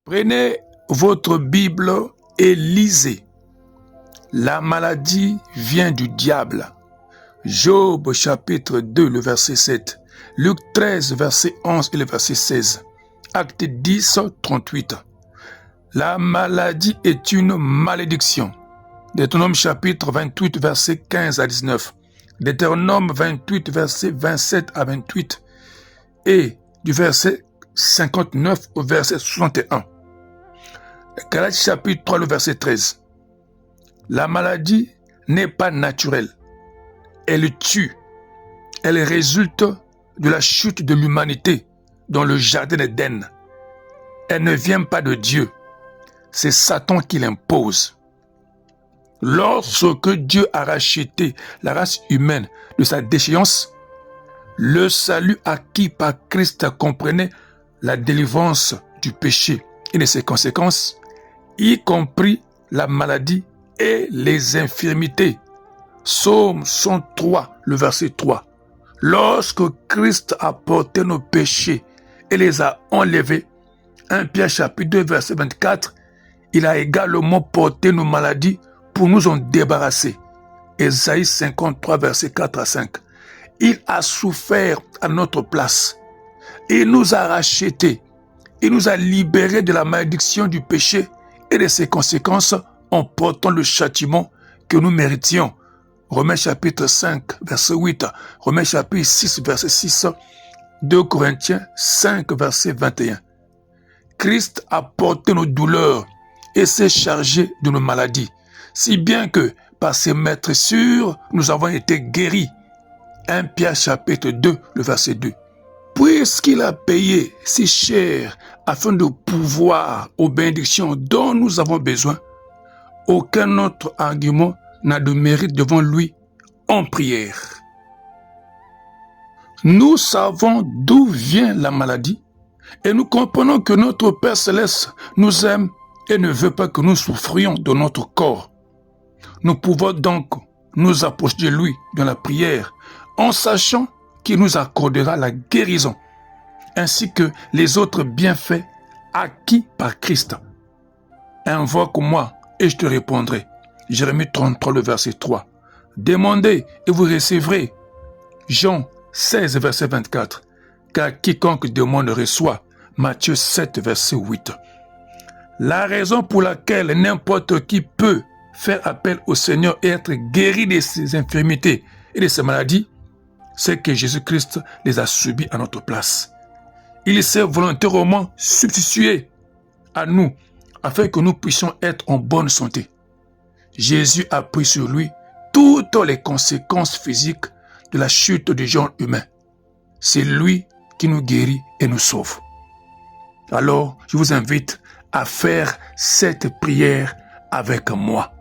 Prenez votre Bible et lisez. La maladie vient du diable. Job chapitre 2, le verset 7. Luc 13, verset 11 et le verset 16. Acte 10, 38. La maladie est une malédiction. Deutéronome chapitre 28, verset 15 à 19. Deutéronome 28, verset 27 à 28. Et du verset 59 au verset 61. Galates chapitre 3, le verset 13. La maladie n'est pas naturelle. Elle tue. Elle résulte de la chute de l'humanité dans le jardin d'Éden. Elle ne vient pas de Dieu. C'est Satan qui l'impose. Lorsque Dieu a racheté la race humaine de sa déchéance, le salut acquis par Christ comprenait la délivrance du péché et de ses conséquences, y compris la maladie et les infirmités. Psaume 103, le verset 3. Lorsque Christ a porté nos péchés et les a enlevés, 1 Pierre chapitre 2, verset 24, il a également porté nos maladies pour nous en débarrasser. Ésaïe 53, verset 4 à 5. Il a souffert à notre place. Il nous a rachetés. Il nous a libérés de la malédiction du péché et de ses conséquences en portant le châtiment que nous méritions. Romains chapitre 5, verset 8. Romains chapitre 6, verset 6. 2 Corinthiens 5, verset 21. Christ a porté nos douleurs et s'est chargé de nos maladies, si bien que par ses maîtressures, nous avons été guéris. 1 Pierre chapitre 2, le verset 2. Puisqu'il a payé si cher afin de pouvoir aux bénédictions dont nous avons besoin, aucun autre argument n'a de mérite devant lui en prière. Nous savons d'où vient la maladie et nous comprenons que notre Père Céleste nous aime et ne veut pas que nous souffrions de notre corps. Nous pouvons donc nous approcher de lui dans la prière en sachant qu'il nous accordera la guérison ainsi que les autres bienfaits acquis par Christ. Invoque-moi et je te répondrai. Jérémie 33, le verset 3. Demandez et vous recevrez. Jean 16, verset 24. Car quiconque demande reçoit. Matthieu 7, verset 8. La raison pour laquelle n'importe qui peut faire appel au Seigneur et être guéri de ses infirmités et de ses maladies, c'est que Jésus-Christ les a subies à notre place. Il s'est volontairement substitué à nous afin que nous puissions être en bonne santé. Jésus a pris sur lui toutes les conséquences physiques de la chute du genre humain. C'est lui qui nous guérit et nous sauve. Alors, je vous invite à faire cette prière avec moi.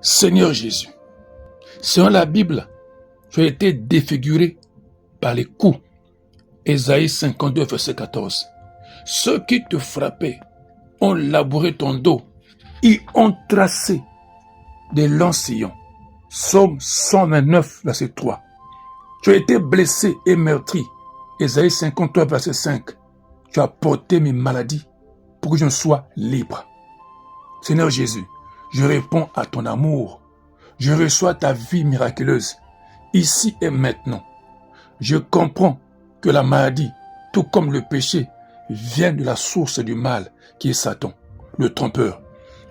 Seigneur Jésus, selon la Bible, tu as été défiguré par les coups. Ésaïe 52, verset 14. Ceux qui te frappaient ont labouré ton dos. Ils ont tracé des longs sillons. Psaume 129, verset 3. Tu as été blessé et meurtri. Ésaïe 53, verset 5. Tu as porté mes maladies pour que je sois libre. Seigneur Jésus, je réponds à ton amour. Je reçois ta vie miraculeuse, ici et maintenant. Je comprends que la maladie, tout comme le péché, vient de la source du mal, qui est Satan, le trompeur.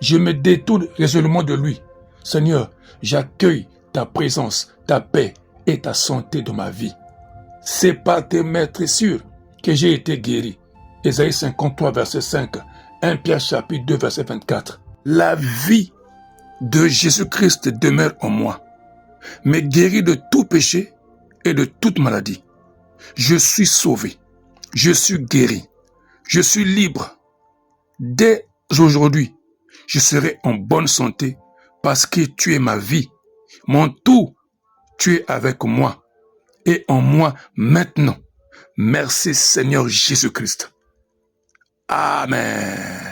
Je me détourne résolument de lui. Seigneur, j'accueille ta présence, ta paix et ta santé dans ma vie. C'est par tes maîtressures que j'ai été guéri. Ésaïe 53, verset 5, 1 Pierre chapitre 2, verset 24. La vie de Jésus-Christ demeure en moi, me guérit de tout péché et de toute maladie. Je suis sauvé, je suis guéri, je suis libre. Dès aujourd'hui, je serai en bonne santé parce que tu es ma vie. Mon tout, tu es avec moi et en moi maintenant. Merci Seigneur Jésus-Christ. Amen.